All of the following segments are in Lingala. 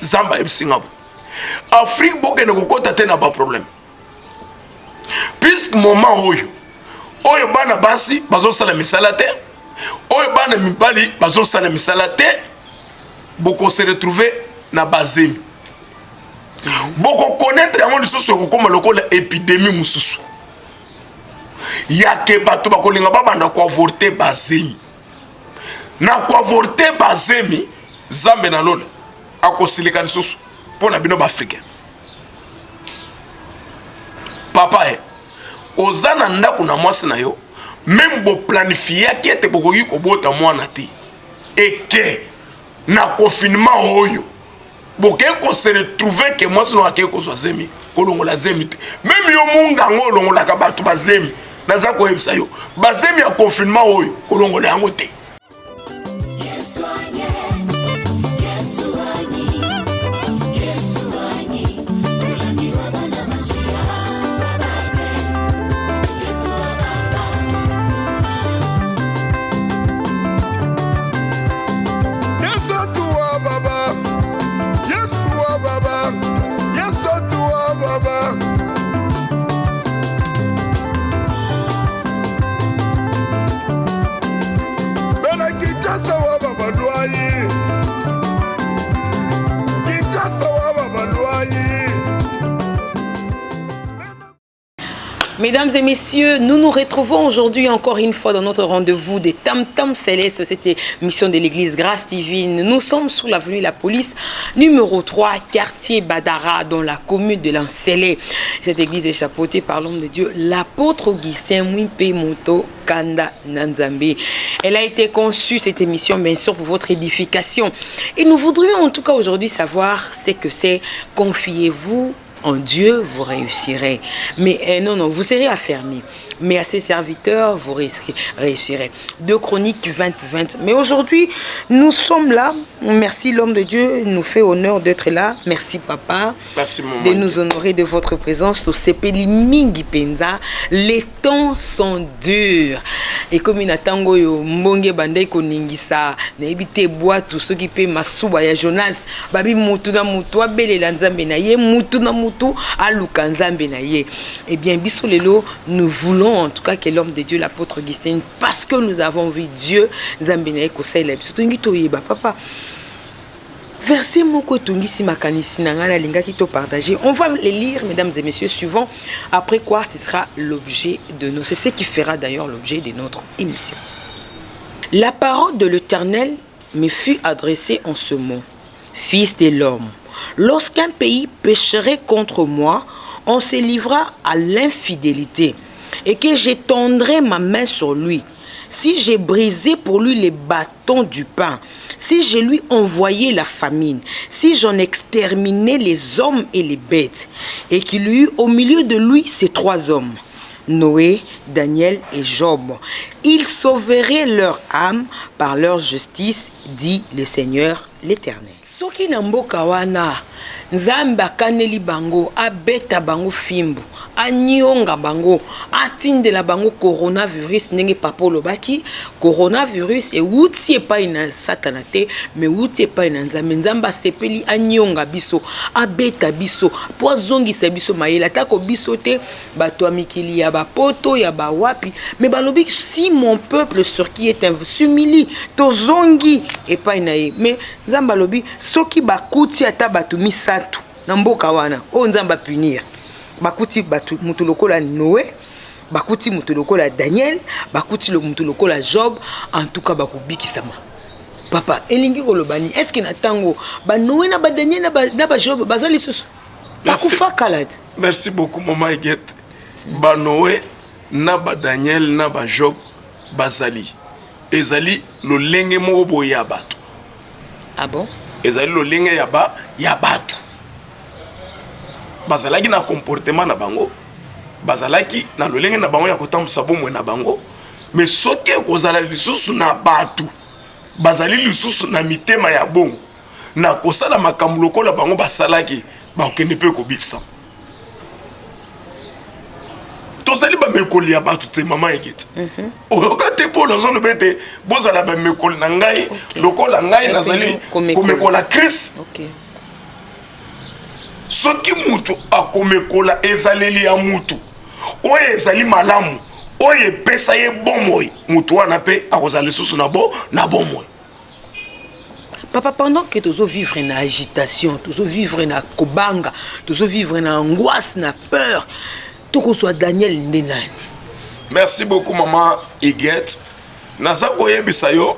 zamba ebsingabo Afrique bokende kokota te na ba problème puisque moment oyo bana basi bazosala misala te oyo bana mibali bazosala misala te boko se retrouver na bazemi boko connaître yango lisusu ekokoma lokola épidémie mususu yake bato bakolinga babanda koavorte bazemi na koavorte bazemi zambe na lola akosilika lisusu mpo na bino baafricain papa oza na ndako na mwasi na yo même boplanifiaki ete bokoki kobota mwana te eke na confinement oyo boke kose retrouve ke mwasi no akei kozwa zemi kolongola zemi te même yo mungango olongolaka bato bazemi naza koyebisa yo bazemi ya confinement oyo kolongola yango te. Mesdames et messieurs, nous nous retrouvons aujourd'hui encore une fois dans notre rendez-vous des Tam Tam Céleste, cette émission de l'église Grâce Divine. Nous sommes sous l'avenue La Police, numéro 3, quartier Badara, dans la commune de l'Ancélé. Cette église est chapeautée par l'homme de Dieu, l'apôtre Augustin Mwimpe Moto Kanda Nanzambe. Elle a été conçue, cette émission, bien sûr, pour votre édification. Et nous voudrions en tout cas aujourd'hui savoir ce que c'est. Confiez-vous en Dieu, vous réussirez. Mais non, vous serez affermis. Mais à ses serviteurs, vous réussirez. 2 Chroniques 20-20. Mais aujourd'hui, nous sommes là. Merci l'homme de Dieu, il nous fait honneur d'être là. Merci papa. Merci maman. De nous honorer de votre présence au Sepeli Mingi Penza. Les temps sont durs. Et comme il attend yo mbonge bandai koningisa, na ebite bois tout ce qui peut masuba ya Jonas, babi mutu na mutu abele lanzambe na ye, mutu na mutu aluka nzambe na ye. Eh bien biso lelo, nous voulons en tout cas que l'homme de Dieu, l'apôtre Augustin, parce que nous avons vu Dieu, nzambe na ye ko sala biso to ngito yeba papa. Verset moko tungisi makanisi na ngala lingaki to partager. On va les lire, mesdames et messieurs, suivant. Après quoi, ce sera l'objet de nos... C'est ce qui fera d'ailleurs l'objet de notre émission. La parole de l'Éternel me fut adressée en ce mot. Fils de l'homme, lorsqu'un pays pécherait contre moi, on se livra à l'infidélité et que j'étendrai ma main sur lui. Si j'ai brisé pour lui les bâtons du pain, si je lui envoyais la famine, si j'en exterminais les hommes et les bêtes, et qu'il y eut au milieu de lui ces 3 hommes, Noé, Daniel et Job, ils sauveraient leur âme par leur justice, dit le Seigneur l'Éternel. Soki na mboka wana nzambe akaneli bango abeta bango fimbu anyonga bango atindela bango coronavirus ndenge papa olobaki coronavirus euti epai na satana te me euti epai na nzambe nzambe asepeli anyonga biso abeta biso po azongisa biso mayele atako biso te bato ya mikili ya bapoto ya bawapi me balobi si mon peuple sur qui est s'humilie tozongi epai na ye me nzambe alobi soki bakuti ata bato misatu na mboka wana o nzamba punir bakuti batu mutu lokola Noé bakuti mutu lokola Daniel bakuti lo mutu lokola Job en tout cas bakubikisama papa elingi kolobani est-ce que na tango ba Noé na ba Daniel na ba Job bazali susu bakufa kalade. Merci beaucoup maman Eguette. Ba Noé na ba Daniel na ba Job bazali ezali lo lenge moko boye ya bato. Ah bon? Ezali lo lenge ya bato bazalaki na comportement na bango bazalaki na lo lenge na bango ya kotambusa bomwe na bango mais soki kozala lisusu na bato bazali lisusu na mitema ya bongo na kosala makambo lokola bango basalaki bakende pe kobikisa tozali ba mekoli ya bato te mama Eguette. Okate po lozo le bete bozala ba mekoli na ngai lokola ngai nazali komekola Christ. OK. soki mutu akomekola ezaleli ya mutu oyo ezali malamu oyo epesa ye bomoi mutu wana mpe akozala lisusu na bomoi. Papa, pendant que tu vivre une agitation, tu vivre une kobanga, tu vivre une angoisse, une peur, tu sois Daniel Ndenani. Merci beaucoup maman Iguette. Naza koyebisa yo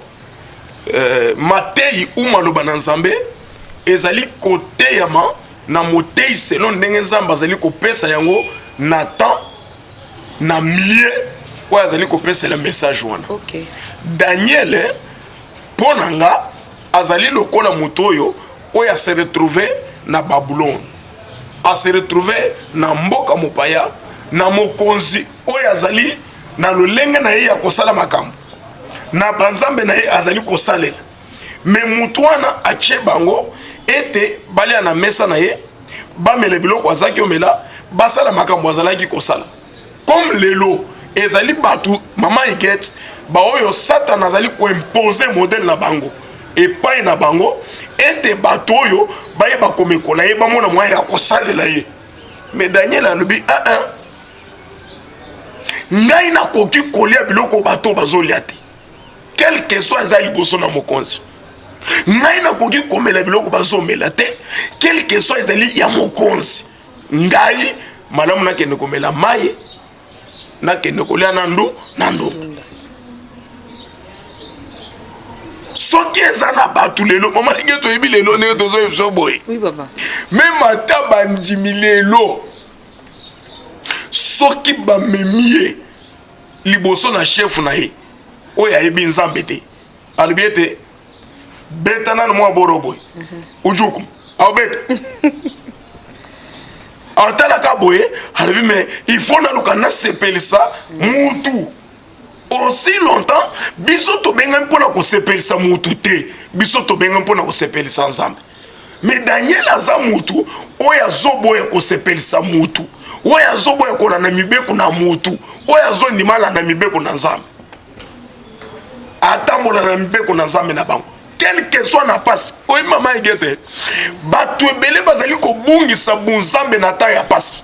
matei ou maloba na Nzambe ezali kote yama na motei selon ndenge Nzambe azali kopesa yango na temps na milieu ou azali kopesa le message wana. OK. Daniel ponanga azali lokola mutoyo oya se retrouver na Babylone. A se retrouver na mboka mopaya na mokonzi oya azali na lolenge na ye ya kosala makambo. Na banzambe na ye azali kosalela. Me mutu wana ache bango ete bali na mesa na ye bamele biloko azaki omela basala makambo azalaki kosala. Comme lelo ezali batu mama Iguette ba oyo Satan azali ko imposer modèle na bango epai na bango ete batu oyo baye bakomekola ye bamona mwa ya kosalela ye. Mais Daniel alobi ngai na koki kolia biloko bato bazolia te. Quel que soit ezali boso na mokonzi. Ngai na koki komela biloko bazomela te. Quel que soit ezali ya mokonzi. Ngai malamu na kende komela maye na kende kolia nandu. Soki ezana batu lelo mama Iguette oyebi lelo ne tozo yebso boy. Oui papa. Même ata bandimi lelo soki bamemie liboso na chef na ye oyo ayebi Nzambe te alobi ete beta nanu mwa boroboy ujukum aobeta atalaka boye alobi mais il faut naluka nasepelisa mutu aussi longtemps biso tobenga mpona kosepelisa mutu te biso tobenga mpona kosepelisa Nzambe. Mais Daniel aza mutu oyo azoboya kosepelisa mutu oyo azoboya kola na mibeko na mutu oyo azondimala na mibeko na Nzambe atambola na mibeko na Nzambe na bango quel que soit na pasi. Oyi mama Iguette batu ebele bazali kobungisa bunzambe na ta ya pasi.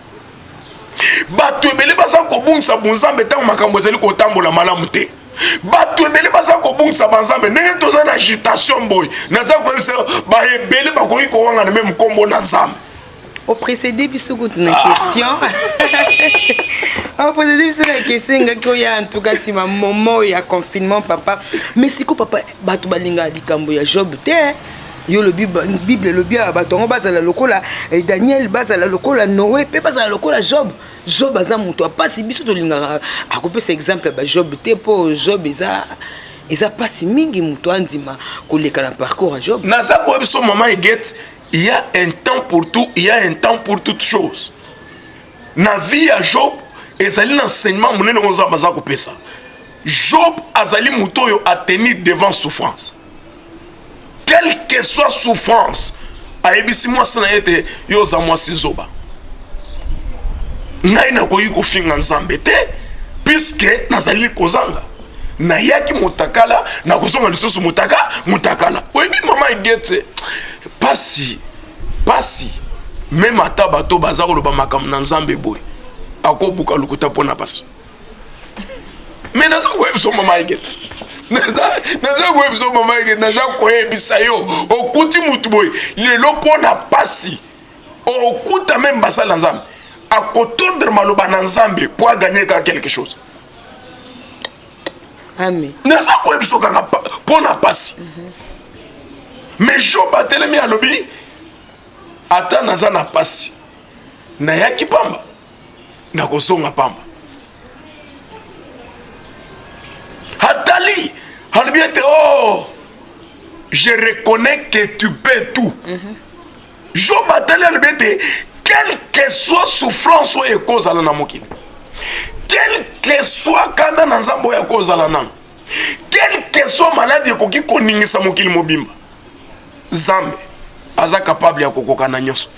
Batu ebele bazali kobungisa bunzambe tango makambo ezali kotambola malamu te. Batu ebele bazali kobungisa banzambe ndenge toza na agitation boy naza koyebisa ba ebele bakoki kowanga na même kombo na Nzambe. Au précédé biso une question. Au précédé biso la question ngaki oya en tout cas si ma moment il y a confinement papa. Mais siko papa batu balinga likambo ya Job te. Yo le Bible le bien batongo bazala lokola Daniel bazala lokola Noé pe bazala lokola Job. Job aza muto pas si biso to linga akopesa exemple ba Job te po Job eza pas si mingi muto andima koleka na parcours à Job. Na za ko biso maman Iguette il y a un temps pour tout, il y a un temps pour toute chose. Na vie à Job, ezali l'enseignement monene onza baza ko pesa. Job azali muto yo a tenir devant souffrance. Quelle que soit souffrance, ayebisi moi sana ete yo za moi sizoba. Ngai na koyi ko finga Nzambe te puisque nazali kozanga. Na yaki mutakala na kozonga lisusu mutakala. Oyebi mama Iguette pasi même ata bato baza koloba makambo na Nzambe boy akobuka lukuta pona pasi. Mais naza koyebisa mama Iguette naza koyebisa mama Iguette naza koyebisa yo okuti mutu boy lelo pona pasi okuta même basala Nzambe akotondre maloba na Nzambe pour gagner quelque chose. Amen. Naza koyebisa kaka pona pasi. Mais Job atelemi alobi ata naza na pasi na yaki pamba na kosonga pamba. Atali alobi ete je reconnais que tu peux tout. Job atali alobi ete quelle que soit souffrance oyo ekozala na mokili, quelle que soit kanda na Nzambe oyo ekozala nanga, quelle que soit maladie ekoki koningisa mokili mobimba, Nzambe aza capable ya kokoka na nyonso.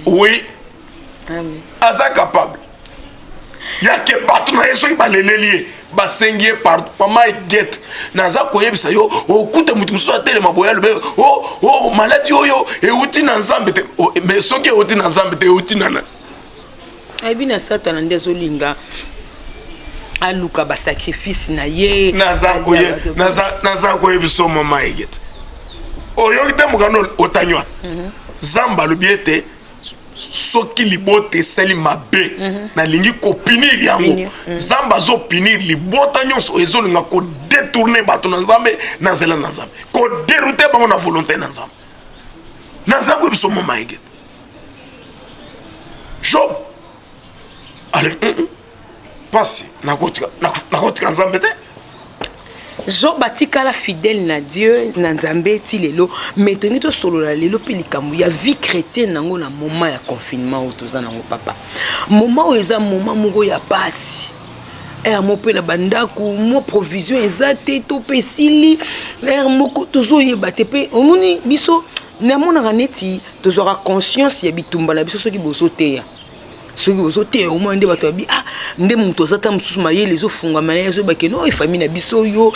Oui. Amen. Aza capable. Ya ke batu na yeso ibaleleli basengie partout mama get naza koyebisa yo okuta mutu muso atelema boya lobe oh maladi oyo euti na nzambe te mais soki euti na nzambe te euti nana aibi na satana nde azolinga aluka basacrifice na ye naza koyebiso mama get oyo te mokano otanywa zamba alobi ete soki libota esali mabe nalingi kopinir yango nzambe azopinir libota nyonso ezolinga kodetourne bato na nzambe na nzela na nzambe koderute bango na volonté na nzambe naza koyebiso mama egete job ale pasi nakotika nzambe te Job atikala fidèle na Dieu na nzambe ti lelo mais tongi to solo la lelo pe likambo ya vie chrétienne nango na moment ya confinement o toza nango papa moment o eza moment moko ya pasi mo pe na bandako mo provision ezate to pe sili moko tozo yeba te pe omoni biso na mona neti tozora conscience ya bitumba la biso soki bozo teya soki ozote au moins nde bato abi nde mutu azata mususu mayele ezofunga mana ezobake no famille na biso yo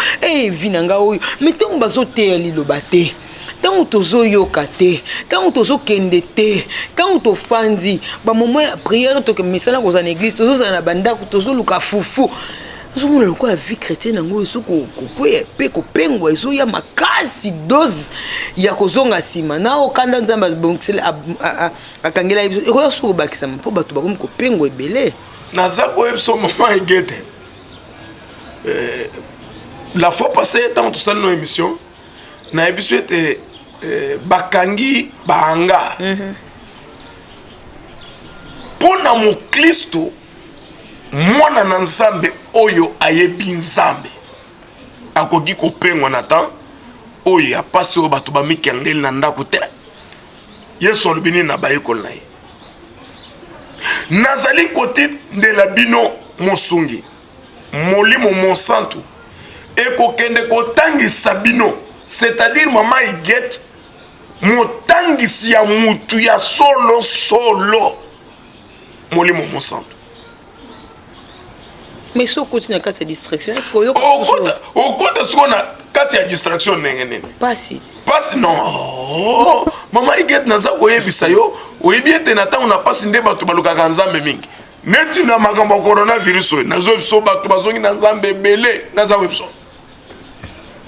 vinanga oyo mais ntango bazoteya liloba te ntango tozoyoka te ntango tozokende te ntango tofandi bamoment ya prière toke misala kozala na église tozozala na bandako tozoluka fufu ozomona lokola vie chrétienne yango ezokokwea mpe kopengwa ezoya makasi dose ya kozonga nsima na okanda nzambe abongiseli akangela biso ekoya soki obakisama mpo bato bakomi kopengwa ebele naza koyebiso mama egete la fois passée ntango tosali no émission nayebi biso ete bakangi bahanga mpo na moklisto mwana na nzambe oyo ayebi nzambe akoki kopengwa na temps oyo ya pasi oyo bato bamikengeli na ndako te yesu alobi nini na bayekoli na ye nazali kotindela bino mosungi molimo mosantu ekokende kotangisa bino c'est-à-dire mama iget motangisi ya mutu ya solo molimo mosantu mais so continue na kati ya distraction est-ce que yo okota siko na kati ya distraction ndenge nini pasi non mama iget naza koyebisa yo oyebi ete na ntango na pasi nde bato balukaka nzambe mingi neti na makambo ya coronavirus oyo nazoyebiso bato bazongi na nzambe ebele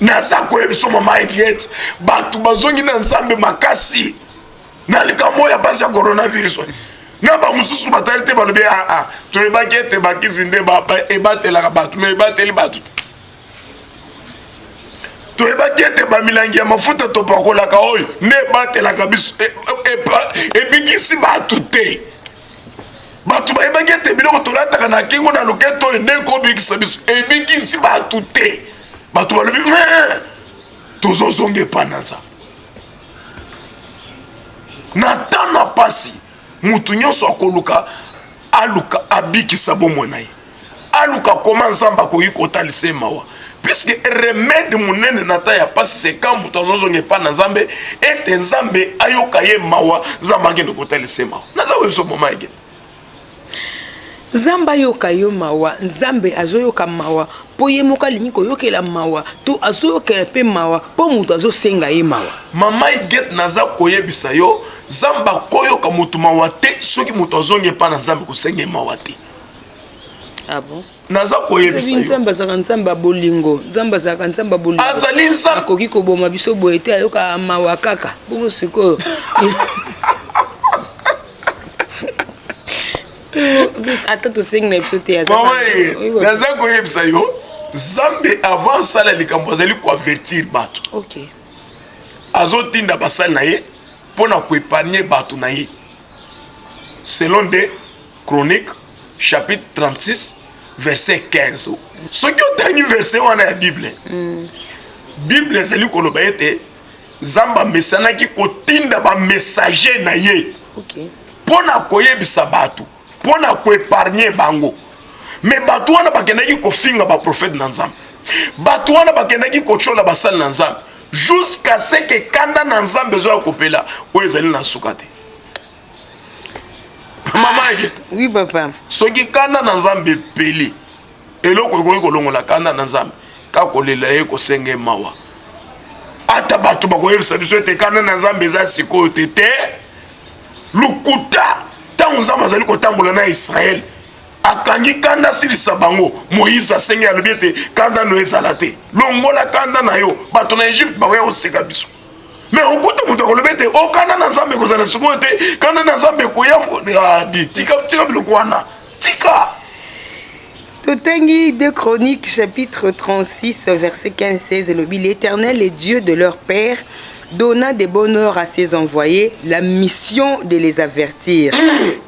naza koyebiso mama iget bato bazongi na nzambe makasi na likambo ya pasi ya coronavirus oyo na bamususu batali te balobi toyebaki ete bakisi nde ebatelaka bato me ebateli bato toyebaki ete bamilangi ya mafuta topakolaka oyo nde ebatelaka biso ebikisi bato te bato bayebaki ete biloko tolataka na kingo na loketo oyo nde ekobikisa biso ebikisi bato te bato balobi tozozonga epa na nzambe na tana pasi mutu nyonso akoluka aluka abikisa bomoi na ye aluka koma nzambe akoki kotalisa ye mawa puisque remede monene na ta ya pasi seka mutu azozonga epa na nzambe ete nzambe ayoka ye mawa nzambe akende kotalisa ye mawa naza koyebiso moma ege nzambe ayoka yo mawa nzambe azoyoka mawa mpo ye moko alingi koyokela mawa to azoyokela mpe mawa mpo mutu azosenga ye mawa mama iget naza koyebisa yo nzambe akoyoka mutu mawa te soki mutu azongi epa na nzambe kosenga ye mawa te bon naza koyebisa yo nzambe azalaka nzambe abolingo nzambe azalaka nzambe abolingo azali nzambe akoki koboma biso boye te ayoka mawa kaka bongo sikoyo ata tosengi na biso te naza koyebisa yo nzambe avant asala likambo azali koavertir bato azotinda basali na ye mpo na koépargne bato na ye selon de chronique chapitre 36 verset 15 soki otangi verset wana ya bible bible ezali koloba ete nzambe amesanaki kotinda bamessager na ye mpo na koyebisa bato mpo na koépargne bango me bato wana bakendaki kofinga baprofete na nzambe bato wana bakendaki kotyola basali na nzambe jusqu'à ce que kanda na nzambe ezoya kopela oyo ezali na suka te mama oui papa soki kanda na nzambe epeli eloko ekoki kolongola kanda na nzambe kaka kolela ye kosenga mawa ata bato bakoyebisa biso ete kanda na nzambe eza sikoyo te lukuta ntango nzambe azali kotambola na Israel akangi kanda silisa bango Moïse asengi alobi ete kanda no ezala te longola kanda na yo bato na Egypte bakoya koseka biso mais okuta moto akolobi ete okanda na nzambe ekozala sikoyo te kanda na nzambe ekoya tika biloko wana tika. Totengi 2 Chroniques chapitre 36 verset 15-16 et l'Éternel est Dieu de leur père donna des bonheurs à ses envoyés la mission de les avertir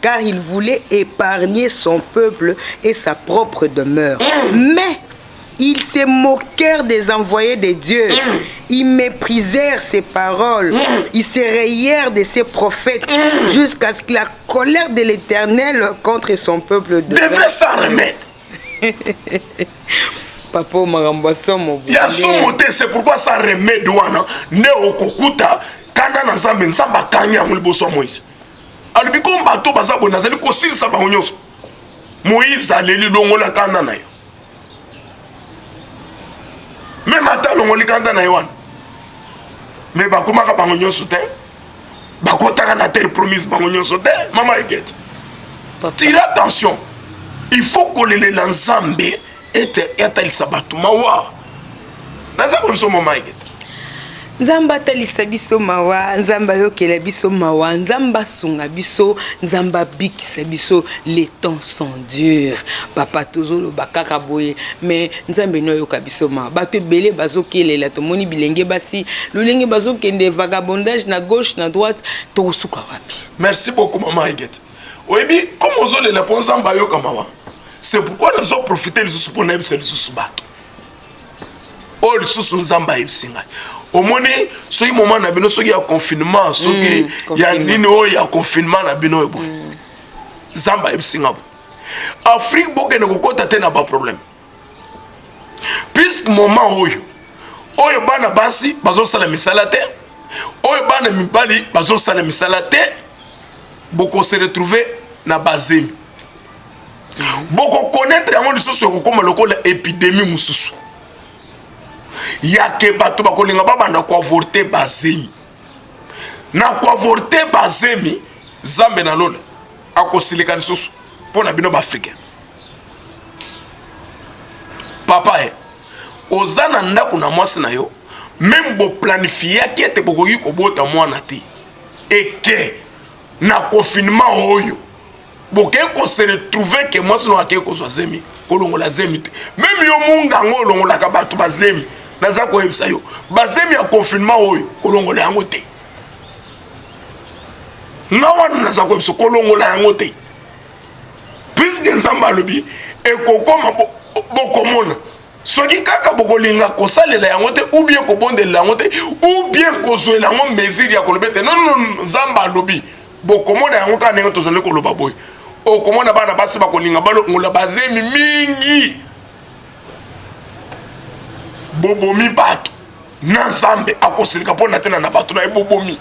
car il voulait épargner son peuple et sa propre demeure. Mais ils se moquèrent des envoyés de Dieu. Ils méprisèrent ses paroles. Ils se rayèrent de ses prophètes jusqu'à ce que la colère de l'Éternel contre son peuple devait s'en remettre. Papa makambo somo ya somo te, c'est pourquoi ça remède wana ne okokuta kana na nzambe nzamba kanya nguli boso Moïse alibi ko bato baza bona zali ko silisa bango nyonso Moïse aleli longola kana na yo même ata longoli kanda na yo wana mais bakomaka bango nyonso te bakotaka na terre promise bango nyonso te mama Eget tire attention. Il faut que les Nzambe etalisa bato mawa. Naza ko biso mama Eget. Nzamba talisa biso mawa, nzamba yokela biso mawa, nzamba sunga biso, nzamba bikisa biso, les temps sont durs. Papa tozolo bakaka boye, mais nzambe no yoka biso mawa. Bato belé bazo kelela to moni bilenge basi, lolenge bazo kende vagabondage na gauche na droite, to suka wapi. Merci beaucoup mama Eget. Oyebi comme ozole la ponzamba yoka mawa. C'est pourquoi nous avons profité de ce qu'on a fait de ce bateau. Oh, le sous nzamba ibsinga. Au moins, ce moment na bino soki ya confinement, soki ya nino ya confinement na bino ebo. Nzamba ibsinga. Afrique boke ne kokota te na ba problème. Puisque moment oyo bana basi bazo sala misala te, oyo bana mibali bazo sala misala te, boko se retrouver na bazemi. Boko connaître yango lisusu kokoma lokola épidémie mususu yake bato bakolinga babanda ko avorter bazemi na ko avorter bazemi zambe na lola akosilika lisusu pona bino ba africain papa ozana ndako na mwasi na yo même bo planifier ete bokoki kobota mwana te eke na confinement oyo boke ko se retrouver que moi sino ake ko zemi kolongola zemi te même yo munga ngo longola ka bato bazemi naza ko yebisa yo bazemi ya confinement oyo kolongola yango te ngawa naza ko yebisa kolongola yango te puisque nzamba lobi ekokoma bokomona soki kaka bokolinga kosalela yango te ou bien kobondela yango te ou bien kozwela yango mesure ya kolobete non nzamba lobi bokomona yango ka ndenge tozali koloba boy o komona bana basi bakolinga balongola bazemi mingi bobomi bato na nzambe akosilika mpona tena na bato na ebobomi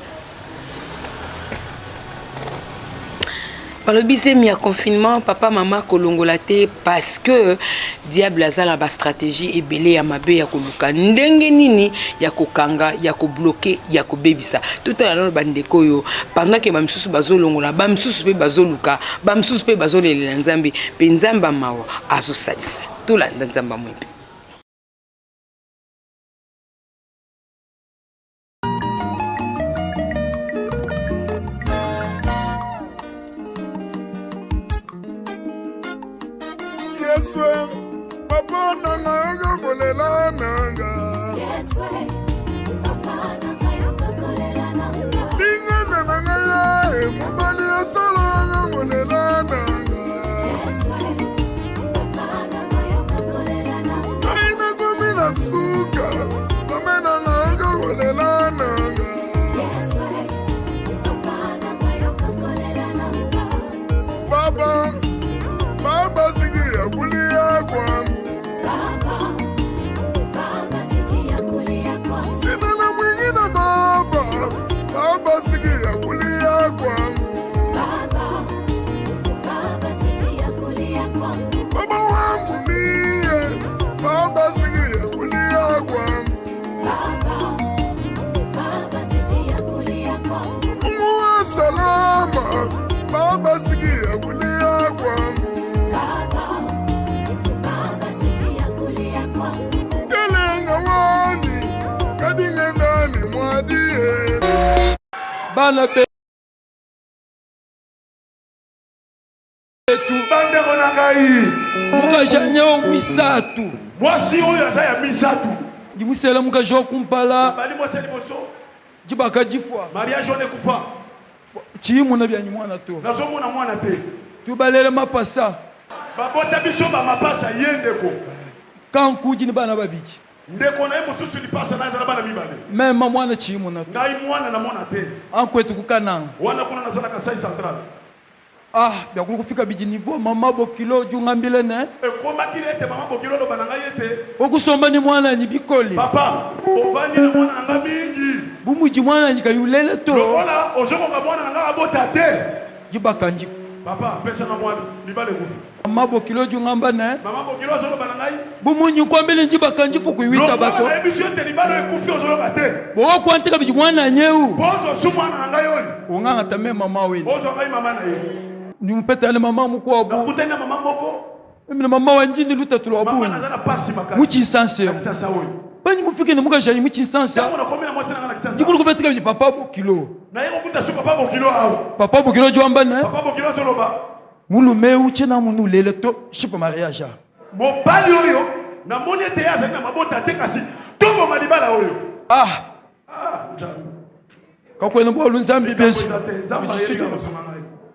balobi zemi ya confinement papa mama kolongola te parce que diable azala ba stratégie ebele ya mabe ya koluka ndenge nini ya kokanga ya kobloquer ya kobebisa tout à l'heure bandeko yo pendant que bamsusu bazolongola bamsusu pe bazoluka bamsusu pe bazolela nzambe pe nzamba mawa azosalisa tout la nzamba mwimpe. Papa nanga yokolela nanga. Yes way. Papa nanga yokolela nanga. Binga nanga ya mobali asala yokolela nanga. Yes way. Papa nanga yokolela nanga. Aina komina suka. Papa nanga yokolela nanga. Yes way. Papa nanga yokolela nanga. Baba sikia kulia kwangu. Baba sikia kulia kwangu. baba sikia kulia kwangu. Kelenga wani kadinga ndani mwadie. Bana be Bande kona ngai. muka janyo misatu. Mwasi oyo aza ya misatu. Jimusela muka jo kumpala. Bali mwasi liboso. Jibaka jifwa. Mariage one kufa. Chimu na byanyi mwana to. Nazomona mwana te. Tubalele mapasa. Babota biso ba mapasa yendeko. Kankuji ni bana babiji. Ndeko na yemo susu lipasa na zana bana mibale. Mema mwana chimu na to. Ngai mwana na mwana te. Ankwetu kukananga. Wana kuna nazana Kasai Central. Ah, byakulu kufika biji niveau mama bokilo jungambile ne. Ekoma kilete mama bokilo do bananga yete. Okusomba ni mwana ni bikole. Papa, obani na mwana nanga mingi. Bumuji mwana ni kayulele to. Lokola ozoko ka mwana nanga abota te. Jibaka nji. Papa, pesa na mwana mibale ku. Mama bokilo jungamba ne. Mama bokilo zo bananga yi. Bumunyi kwambele njibaka nji fuku iwita bato. Lokola emission te libalo ekufi ozoloka te. Bo kwanteka biji mwana nyeu. Bozo su mwana nanga yoli. Unganga tame mama we. Bozo ngai mama na ye. Nimpeta ale mama mukwa Na bu. kutenda mama moko. Mimi mama wanjini luta tulwa Mama bu. nazana pasi makasi. Muchi sanse. Sasa wewe. Bani mufike ni muka jayi muchi sanse. Sasa unakomea mwasi nanga kisasa. Jikulu kubetika biji papa bokilo. Na yeko kuta su papa bokilo au. Papa bokilo jwamba ne. Papa bokilo zoloba. Mulu meu chena munu lele to shipa mariage. Mobali oyo na moni ete yaza na mabota te kasi tobo malibala oyo. Ah, Njani. kakwena bo lunzambi besi. Zamba yeli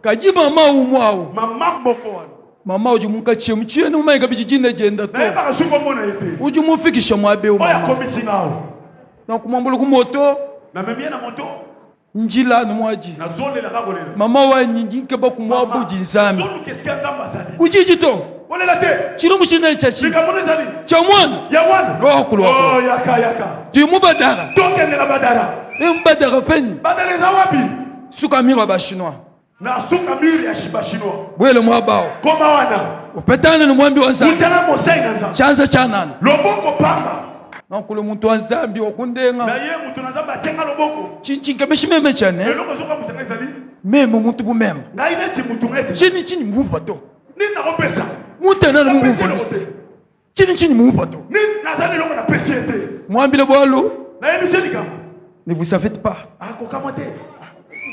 Kaji mama umwao. mama mboko wana. Mama uju mukache mchiene umaika biji jine jenda to. Na yeba kasuko mbona yete. Uju mufikisha mwabe Oya mama. komisi ngao. Na kumambulu kumoto Na memie na moto. njila no mwaji. Na zone la kagolela. Mama wa nyingi keba kumwabu jinzami. Zone kesikia zamba zali. Kujiji to. Ole la te. Chino mushina chachi. Likamone zali. Chamwana. Ya wana. Lokulu. Oh yaka. Tuyumubadara. Toke ne la badara. Mbadara penyi. Badara za wapi? Suka mira ba chinois. Na suka miri ya shiba chinois. Bwele mwabao. Koma wana. Upetane no mwambi wanza. Utana mosai na nzamba. Chanza chanana. Loboko pamba. Nankule muntu wanzambi okundenga. Na ye mutu na nzamba chenga loboko. Chinchinga meshimeme chane. Eloko zoka musanga zali. Meme muntu bumema. Na ineti mutu ngeti. Chini mumpa to. Nini na kopesa? Mutana na mumpa. Chini mumpa to. Nini nazali loko na pesi ete. Mwambile bwalo. Na ye miseli kama. Ne vous savez pas. Ako kama te.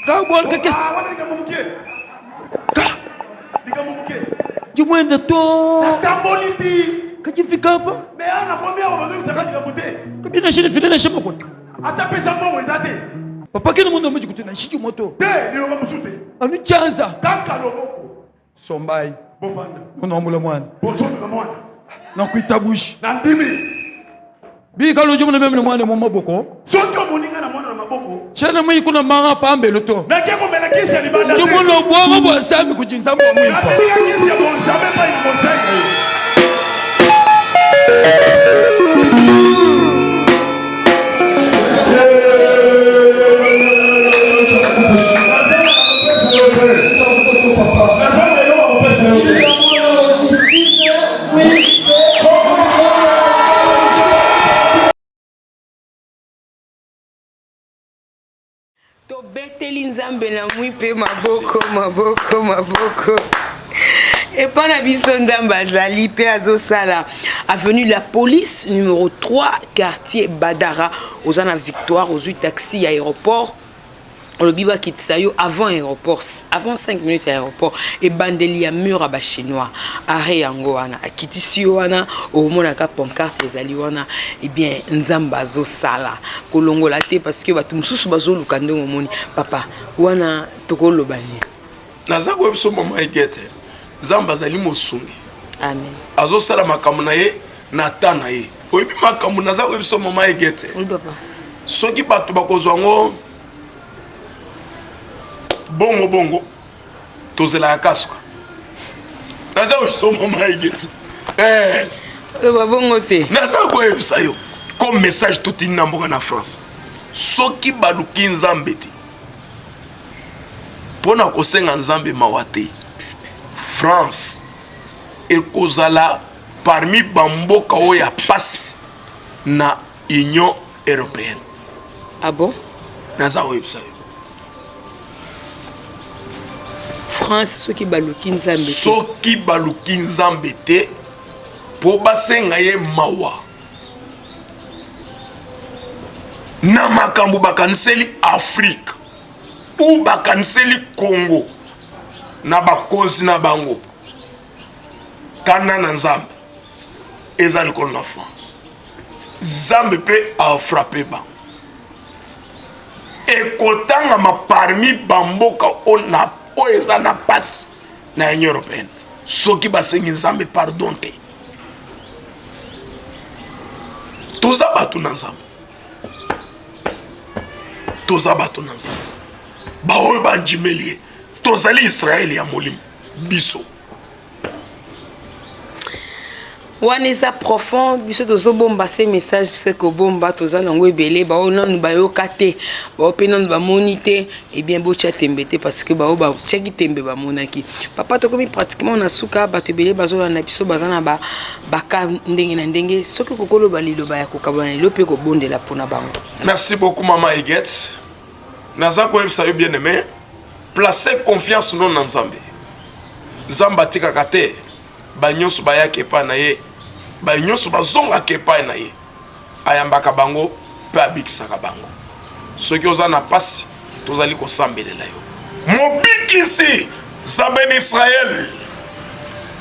Ka bwalo ka kesi. Wana nikamumukie. Ka. Nikamumukie. Jimwenda to. Na tamboliti. Kajifika hapa. Me ana kwambia wabazo msanga nikamute. Kabina shini fidele shema kwa. Ata pesa mbongo ezate. Papa kene mundu mji kutuna shiki moto. Te ni loko musute. Anu chanza. Kaka loboko. Sombai. Bofanda. Muno amula mwana. Bosomi kama mwana. Na kuitabushi. Na ndimi. Bi kalo jumuna meme mwana mu maboko. Soki omoninga na mwana na maboko. Chana mwi kuna manga pambelo to. Na keko mela kisi ya libanda te. Jumuno bwanga bwa sami kujinza mwa mwimpa. Na kisi ya bonsabe pa ina bonsabe. tobeteli nzambe na mwi mpe maboko epa na biso nzambe azali mpe azosala avenue la police numéro 3 quartier Badara oza na Victoire ozwi taxi ya aéroport olobi bakitisa yo avant aéroport avant 5 minutes ya aéroport ebandeli ya mur ya bachinois are yango wana akitisi yo wana omonaka pancarte ezali wana ebien nzambe azosala kolongola te parce que bato mosusu bazoluka ndenge omoni papa wana tokoloba nini naza koyebi biso mama egete nzambe azali mosungi amen azosala makambo na ye na ta na ye oyebi makambo naza koyebi biso mama egete papa soki bato bakozwa yango bongo tozela kasuka naza koyebiso mama egete loba bongo te naza koyebisa yo comme message totini na mboka na France soki baluki nzambe te mpona kosenga nzambe mawa te France ekozala parmi bamboka oyo ya pasi na Union Européenne. Ah bon? Naza koyebisa yo France soki baluki nzambe te. Soki baluki nzambe te po basenga ye mawa na makambo bakaniseli Afrique ou bakaniseli Congo na bakonzi na bango kana na nzambe eza likolo na France nzambe pe a frappé bango ekotangama parmi bamboka oyo eza na pasi na union européenne soki basengi nzambe pardon te toza bato na nzambe toza bato na nzambe baoyo bandimeli ye tozali Israeli ya molimo biso wana eza profond biso tozobomba se message se kobomba toza nango ebele bao nanu bayoka te bao mpe nanu bamoni te ebien botya tembe te parce que bao batiaki tembe bamonaki papa tokomi pratiquement na suka bato ebele bazolanda biso baza na baka ndenge na ndenge soki kokoloba liloba ya kokabana lelo mpe kobondela mpona bango. Merci beaucoup mama Eget naza koyebisa yo bien aimé placer confiance non na nzambe nzambe atikaka te banyonso bayaki epai na ye banyonso bazongaka epai na ye ayambaka bango mpe abikisaka bango soki oza na pasi tozali kosambelela yo mobikisi nzambe na Israel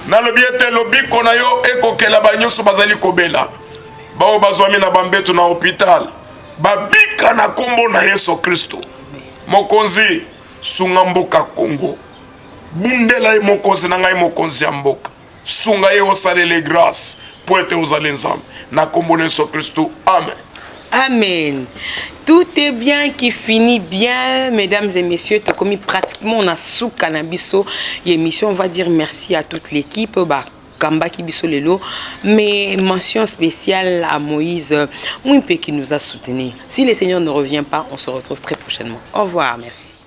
nalobi ete lobiko na yo ekokela banyonso bazali kobela bao bazwami na bambeto na hôpital babika na kombo na Yesu Kristo mokonzi sunga mboka Congo bundela ye mokonzi na ngai mokonzi ya mboka sunga ye osalele grâce po ete ozali nzambe na kombo na Yesu Kristo amen. Amen. Tout est bien qui finit bien, mesdames et messieurs. Tu as commis pratiquement on a sous cannabiso. Émission, on va dire merci à toute l'équipe. Kamba Kibiso Lelo, mais mention spéciale à Moïse Mouimpe qui nous a soutenus. Si le Seigneur ne revient pas, on se retrouve très prochainement. Au revoir, merci.